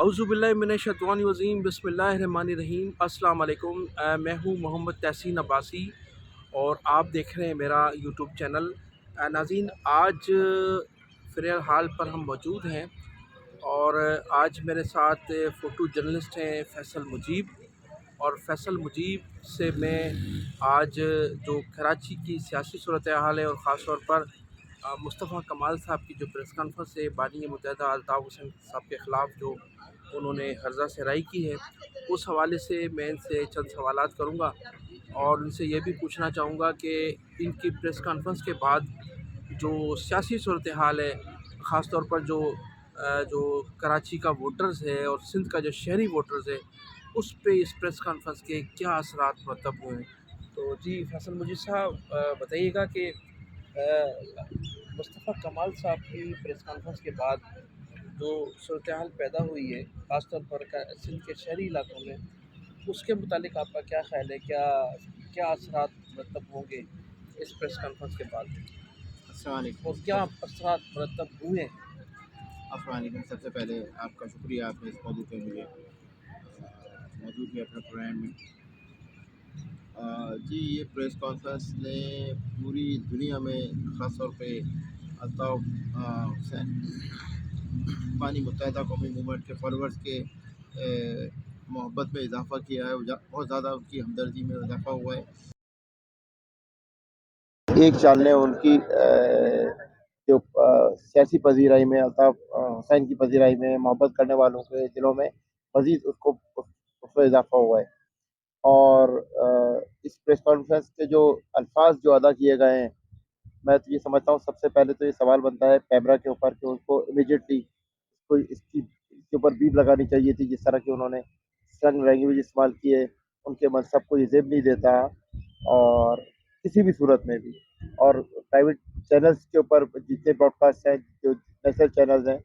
اعوذ باللہ من الشیطان الرجیم بسم اللہ الرحمن الرحیم۔ السلام علیکم، میں ہوں محمد تحسین عباسی اور آپ دیکھ رہے ہیں میرا یوٹیوب چینل۔ ناظرین، آج فی الحال پر ہم موجود ہیں اور آج میرے ساتھ فوٹو جرنلسٹ ہیں فیصل مجیب، اور فیصل مجیب سے میں آج جو کراچی کی سیاسی صورتحال ہے اور خاص طور پر مصطفیٰ کمال صاحب کی جو پریس کانفرنس ہے بانی متحدہ الطاف حسین صاحب کے خلاف جو انہوں نے ہرزہ سرائی کی ہے، اس حوالے سے میں ان سے چند سوالات کروں گا اور ان سے یہ بھی پوچھنا چاہوں گا کہ ان کی پریس کانفرنس کے بعد جو سیاسی صورتحال ہے، خاص طور پر جو کراچی کا ووٹرز ہے اور سندھ کا جو شہری ووٹرز ہے، اس پہ اس پریس کانفرنس کے کیا اثرات مرتب ہوئے ہیں۔ تو جی فیصل مجید صاحب، بتائیے گا کہ مصطفیٰ کمال صاحب کی پریس کانفرنس کے بعد جو صورتحال پیدا ہوئی ہے خاص طور پر سندھ کے شہری علاقوں میں، اس کے متعلق آپ کا کیا خیال ہے؟ کیا اثرات مرتب ہوں گے اس پریس کانفرنس کے بعد، السلام علیکم۔ اور کیا اثرات مرتب ہوئے ہیں؟ السلام علیکم۔ سب سے پہلے آپ کا شکریہ، آپ نے اس موضوع پہ مجھے موجود کیا اپنے پروگرام میں۔ جی، یہ پریس کانفرنس نے پوری دنیا میں خاص طور پہ الطاف حسین بانی متحدہ قومی موومنٹ کے فالوورز کے محبت میں اضافہ کیا ہے، بہت زیادہ ان کی ہمدردی میں اضافہ ہوا ہے۔ ایک چال نے ان کی جو سیاسی پذیرائی میں، الطاف حسین کی پذیرائی میں، محبت کرنے والوں کے دلوں میں مزید اس میں اضافہ ہوا ہے۔ اور اس پریس کانفرنس کے جو الفاظ جو ادا کیے گئے ہیں، میں تو یہ سمجھتا ہوں سب سے پہلے تو یہ سوال بنتا ہے پیمرا کے اوپر کہ ان کو امیڈیٹلی اس کے اوپر بیپ لگانی چاہیے تھی، جس طرح کی انہوں نے سلنگ لینگویج استعمال کی ہے۔ ان کے منصب کو یہ زیب نہیں دیتا، اور کسی بھی صورت میں بھی۔ اور پرائیویٹ چینلز کے اوپر جتنے براڈ کاسٹ ہیں، جو نیشنل چینلز ہیں،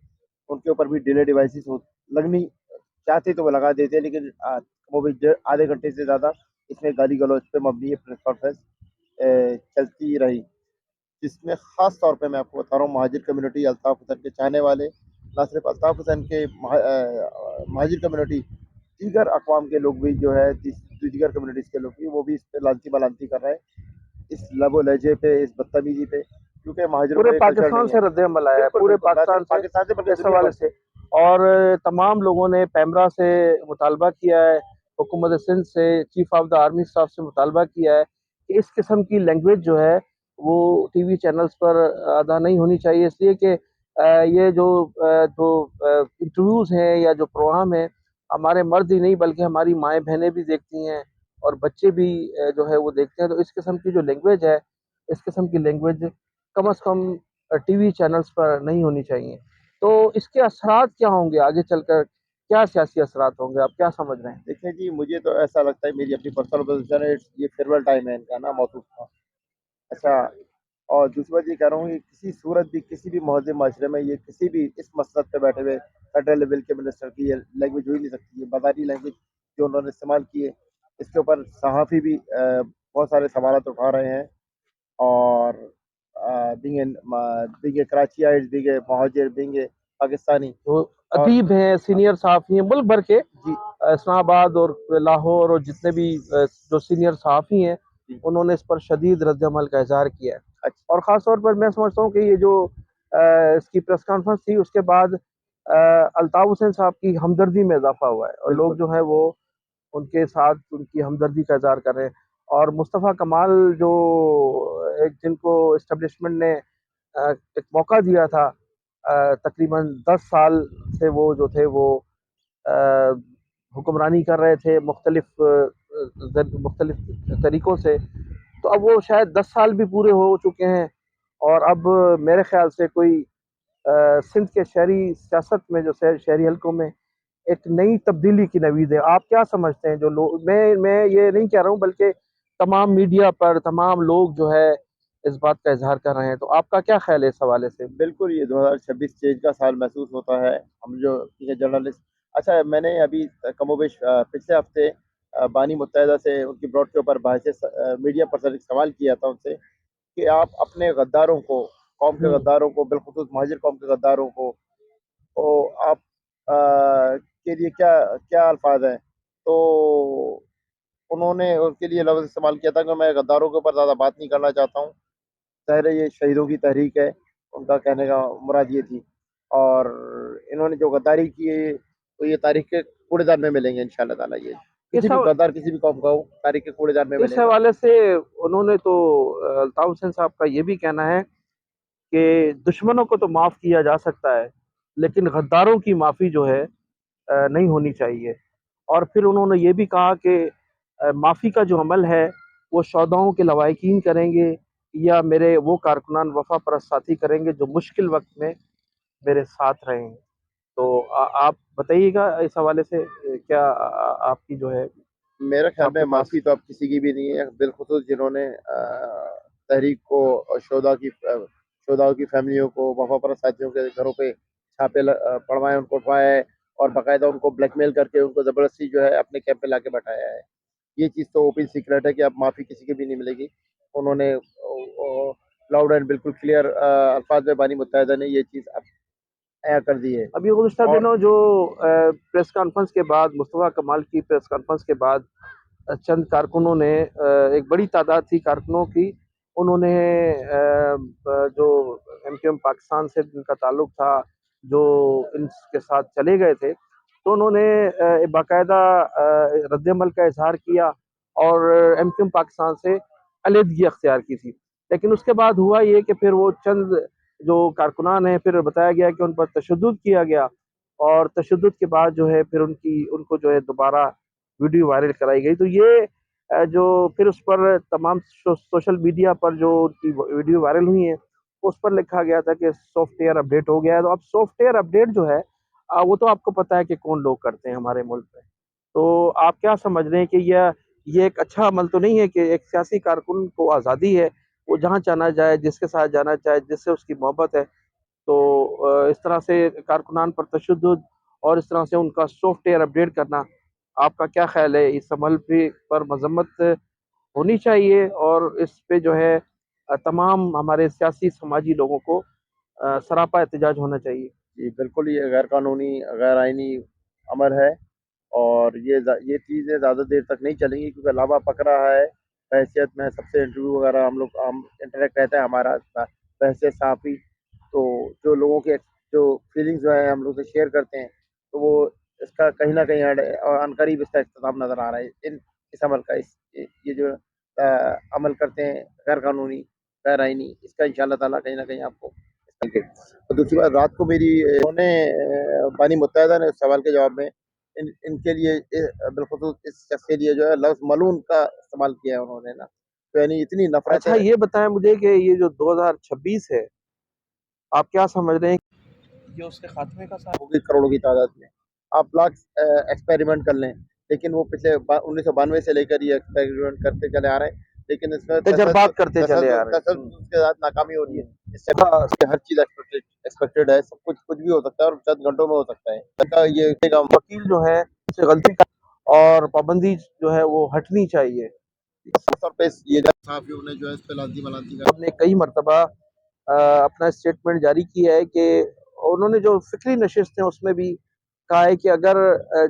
ان کے اوپر بھی ڈیلے ڈیوائسز لگنی چاہتے تو وہ لگا دیتے ہیں، لیکن وہ بھی آدھے گھنٹے سے زیادہ اس میں گالی گلوچ پہ مبنی ہے پریس کانفرنس چلتی رہی، جس میں خاص طور پہ میں آپ کو بتا رہا ہوں مہاجر کمیونٹی، الطاف حسین کے چاہنے والے، نہ صرف الطاف حسین کے مہاجر کمیونٹی، دیگر اقوام کے لوگ بھی جو ہے، دیگر کمیونٹیز کے لوگ بھی، وہ بھی اس پہ لانتی بلانتی کر رہے ہیں، اس لب و لہجے پہ، اس بدتمیزی پہ، کیونکہ مہاجروں پورے میں پاکستان سے رد عمل آیا ہے، پورے پاکستان سے بلکہ اس دنیا حوالے بھر سے، اور تمام لوگوں نے پیمرا سے مطالبہ کیا ہے، حکومت سندھ سے، chief of the army staff سے مطالبہ کیا ہے کہ اس قسم کی لینگویج جو ہے وہ ٹی وی چینلز پر ادا نہیں ہونی چاہیے، اس لیے کہ یہ جو انٹرویوز ہیں یا جو پروگرام ہیں، ہمارے مرد ہی نہیں بلکہ ہماری مائیں بہنیں بھی دیکھتی ہیں اور بچے بھی جو ہے وہ دیکھتے ہیں۔ تو اس قسم کی جو لینگویج ہے، اس قسم کی لینگویج کم از کم ٹی وی چینلز پر نہیں ہونی چاہیے۔ تو اس کے اثرات کیا ہوں گے آگے چل کر؟ کیا سیاسی اثرات ہوں گے؟ آپ کیا سمجھ رہے ہیں؟ دیکھیں جی، مجھے تو ایسا لگتا ہے، میری اپنی پرسنل پوزیشن ہے، یہ فیئرویل ٹائم ہے ان کا نا، موقف کا۔ اچھا، اور دوسری بات یہ کہہ رہا ہوں کہ کسی صورت بھی، کسی بھی مہذب معاشرے میں یہ کسی بھی اس مسلط پہ بیٹھے ہوئے فیڈرل لیول کے منسٹر کی یہ لینگویج ہو ہی نہیں سکتی ہے، بازاری لینگویج جو انہوں نے استعمال کی ہے۔ اس کے اوپر صحافی بھی بہت سارے سوالات اٹھا رہے ہیں، اور بینگ کراچیائٹ، بینگ مہاجر، بینگ پاکستانی، وہ اور ادیب ہیں، سینئر صحافی ہیں ملک بھر کے، جی اسلام آباد اور لاہور اور جتنے بھی جو سینئر صحافی ہیں، جی انہوں نے اس پر شدید رد عمل کا اظہار کیا ہے۔ اچھا اور خاص طور پر میں سمجھتا ہوں کہ یہ جو اس کی پریس کانفرنس تھی، اس کے بعد الطاف حسین صاحب کی ہمدردی میں اضافہ ہوا ہے، اور لوگ بالکل جو ہیں وہ ان کے ساتھ ان کی ہمدردی کا اظہار کر رہے ہیں۔ اور مصطفیٰ کمال جو جن کو اسٹیبلشمنٹ نے ایک موقع دیا تھا، تقریباً 10 سال سے وہ جو تھے وہ حکمرانی کر رہے تھے مختلف طریقوں سے، تو اب وہ شاید 10 سال بھی پورے ہو چکے ہیں، اور اب میرے خیال سے کوئی سندھ کے شہری سیاست میں، جو شہری حلقوں میں ایک نئی تبدیلی کی نوید ہے۔ آپ کیا سمجھتے ہیں؟ جو لوگ، میں یہ نہیں کہہ رہا ہوں بلکہ تمام میڈیا پر تمام لوگ جو ہے اس بات کا اظہار کر رہے ہیں، تو آپ کا کیا خیال ہے اس حوالے سے؟ بالکل، یہ 2026 چینج کا سال محسوس ہوتا ہے، ہم جو جرنلسٹ۔ اچھا، میں نے ابھی کم و بیش پچھلے ہفتے بانی متحدہ سے ان کی براڈ کے اوپر باعث میڈیا پر ایک سوال کیا تھا ان سے کہ آپ اپنے غداروں کو، قوم کے غداروں کو، بالخصوص مہاجر قوم کے غداروں کو، آپ के लिए क्या क्या अल्फाज हैं, तो उन्होंने उसके लिए लफ्ज़ इस्तेमाल किया था कि मैं गद्दारों के ऊपर ज़्यादा बात नहीं करना चाहता हूँ। ज़ाहिर है ये शहीदों की तहरीक है, उनका कहने का मुराद ये थी। और इन्होंने जो गद्दारी की है, तो ये तारीख़ के कूड़ेदान में मिलेंगे इंशाअल्लाह ताला ये। इस किसी भी गद्दार किसी भी कौम का हो, तारीख़ के कूड़ेदान में इस मिलेगा। हवाले से उन्होंने तो अल्ताफ़ हुसैन साहब का ये भी कहना है कि दुश्मनों को तो माफ़ किया जा सकता है, लेकिन गद्दारों की माफ़ी जो है नहीं होनी चाहिए। और फिर उन्होंने ये भी कहा कि माफ़ी का जो अमल है वो शुहदाओं के लवाहिकीन करेंगे या मेरे वो कारकुनान वफ़ा परस्त साथी करेंगे जो मुश्किल वक्त में मेरे साथ रहे हैं। तो आप बताइएगा इस हवाले से क्या आपकी जो है मेरे ख्याल में आपके पास। माफ़ी तो अब किसी की भी नहीं है, बिलख़ुसूस जिन्होंने तहरीक को और शोहदाओं की फैमिलियों को, वफ़ा परस्त साथियों के घरों पे छापे पड़वाएँ, उनको उठवाया है और बाकायदा उनको ब्लैकमेल करके उनको ज़बरदस्ती जो है अपने कैंप पे लाके बैठाया है। ये चीज़ तो ओपन सीक्रेट है कि अब माफ़ी किसी की भी नहीं मिलेगी। उन्होंने लाउड एंड बिल्कुल क्लियर अल्फाज में बानी मुत्तहिदा ने ये चीज़ अब अया कर दी है। अभी गुज़िश्ता और दिनों जो प्रेस कॉन्फ्रेंस के बाद मुस्तफ़ा कमाल की प्रेस कॉन्फ्रेंस के बाद चंद कारकुनों ने एक बड़ी तादाद थी कारकुनों की, उन्होंने जो एमक्यूएम पाकिस्तान से जिनका ताल्लुक था, जो इनके साथ चले गए थे, तो उन्होंने बाकायदा रद्द-ए-अमल का इज़हार किया और एमक्यूएम पाकिस्तान से अलहदगी अख्तियार की थी। लेकिन उसके बाद हुआ ये कि फिर वो चंद जो कारकुनान हैं, फिर बताया गया कि उन पर तशद्दुद किया गया और तशद्दुद के बाद जो है फिर उनको जो है दोबारा वीडियो वायरल कराई गई। तो ये जो फिर उस पर तमाम सोशल मीडिया पर जो उनकी वीडियो वायरल हुई हैं, उस पर लिखा गया था कि सॉफ्टवेयर अपडेट हो गया है। तो अब सॉफ्टवेयर अपडेट जो है वो तो आपको पता है कि कौन लोग करते हैं हमारे मुल्क में। तो आप क्या समझ रहे हैं कि ये एक अच्छा अमल तो नहीं है कि एक सियासी कारकुन को आज़ादी है, वो जहाँ जाना चाहे, जिसके साथ जाना चाहे, जिससे उसकी मोहब्बत है, तो इस तरह से कारकुनान पर तशद्दुद और इस तरह से उनका सॉफ्टवेयर अपडेट करना, आपका क्या ख़्याल है? इस अमल पे पर मज़म्मत होनी चाहिए और इस पे जो है तमाम हमारे सियासी समाजी लोगों को सरापा एहतजाज होना चाहिए। जी, बिल्कुल ये गैर कानूनी, गैर आइनी अमल है और ये चीज़ें ज़्यादा देर तक नहीं चलेंगी क्योंकि लावा पक रहा है। हैसियत में सबसे इंटरव्यू वगैरह हम इंटरेक्ट रहता है हमारा बहसीत सहाफ़ी, तो जो लोगों के जो फीलिंग्स जो हैं हम लोग से शेयर करते हैं, तो वो इसका कहीं न कहीं और अनकरीब इसका इख्तिताम नज़र आ रहा है। इस अमल का ये जो अमल करते हैं गैर कानूनी, गैर आइनी, इसका इंशाअल्लाह ताला कहीं न कहीं आपको और दूसरी बात रात को मेरी उन्होंने बानी मुत्तहिदा ने उस सवाल के जवाब में इनके लिए बिलखुसूस इस शख्स के लिए जो है लफ्ज़ मलून का इस्तेमाल किया है उन्होंने ना। तो यानी इतनी नफ़रत अच्छा है। ये बताएँ मुझे कि ये जो 2026 है, आप क्या समझ रहे हैं ये उसके खात्मे का साथ? होगी करोड़ों की तादाद में। आप लाख एक्सपेरिमेंट कर लें, लेकिन वो पिछले 1992 से लेकर ये एक्सपेरिमेंट करते चले आ रहे हैं, लेकिन इसमें तजर्बात करते चले आ रहे हैं। तसद्दुद के साथ नाकामी हो रही है। इससे हर चीज़ एक्सपेक्टेड है, सब कुछ भी हो सकता है और चंद घंटों में हो सकता है। इनका ये वकील जो है उससे गलती का और पाबंदी जो है वो हटनी चाहिए। तौर पे ये सहाफ़ियों ने जो है इस पे लांती-मलांती कर हमने कई मर्तबा अपना स्टेटमेंट जारी किया है कि उन्होंने जो फ़िक्री नशिस्त है उसमें भी कहा है कि अगर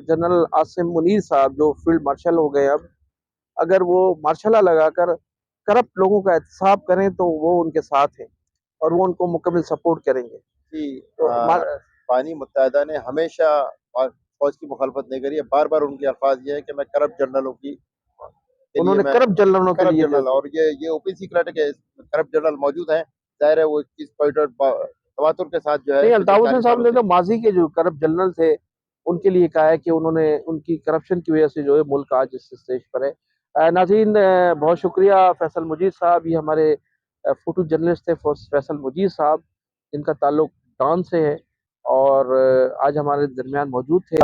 जनरल आसिम मुनीर साहब जो फील्ड मार्शल हो गए अब, अगर वो मार्शला लगाकर करप्ट लोगों का एहतसाब करें तो वो उनके साथ हैं और वो उनको मुकम्मल सपोर्ट करेंगे। कि तो बानी मुत्तहिदा ने हमेशा फ़ौज की मुखालफत नहीं करी है। बार-बार उनके अल्फ़ाज़ ये है कि मैं करप्ट जनरलों के लिए उन्होंने मैं करप्ट जनरलों के करप्ट लिए जो जनरल और ये ओपन सीक्रेट है कि करप्ट जनरल मौजूद हैं। ज़ाहिर है वो इस चीज़ तवातुर के साथ जो है नहीं, पिछले अल्ताफ़ हुसैन 40 साहब सालों ने से तो माज़ी के जो करप्ट जनरल थे, उनके लिए कहा है कि उन्होंने उनकी करप्शन की वजह से जो है मुल्क आज इस स्टेज पर है। नाज़रीन बहुत शुक्रिया फैसल मुजीब साहब, ये हमारे फ़ोटो जर्नलिस्ट थे फैसल मुजीब साहब, जिनका ताल्लुक डॉन से है और आज हमारे दरमियान मौजूद थे।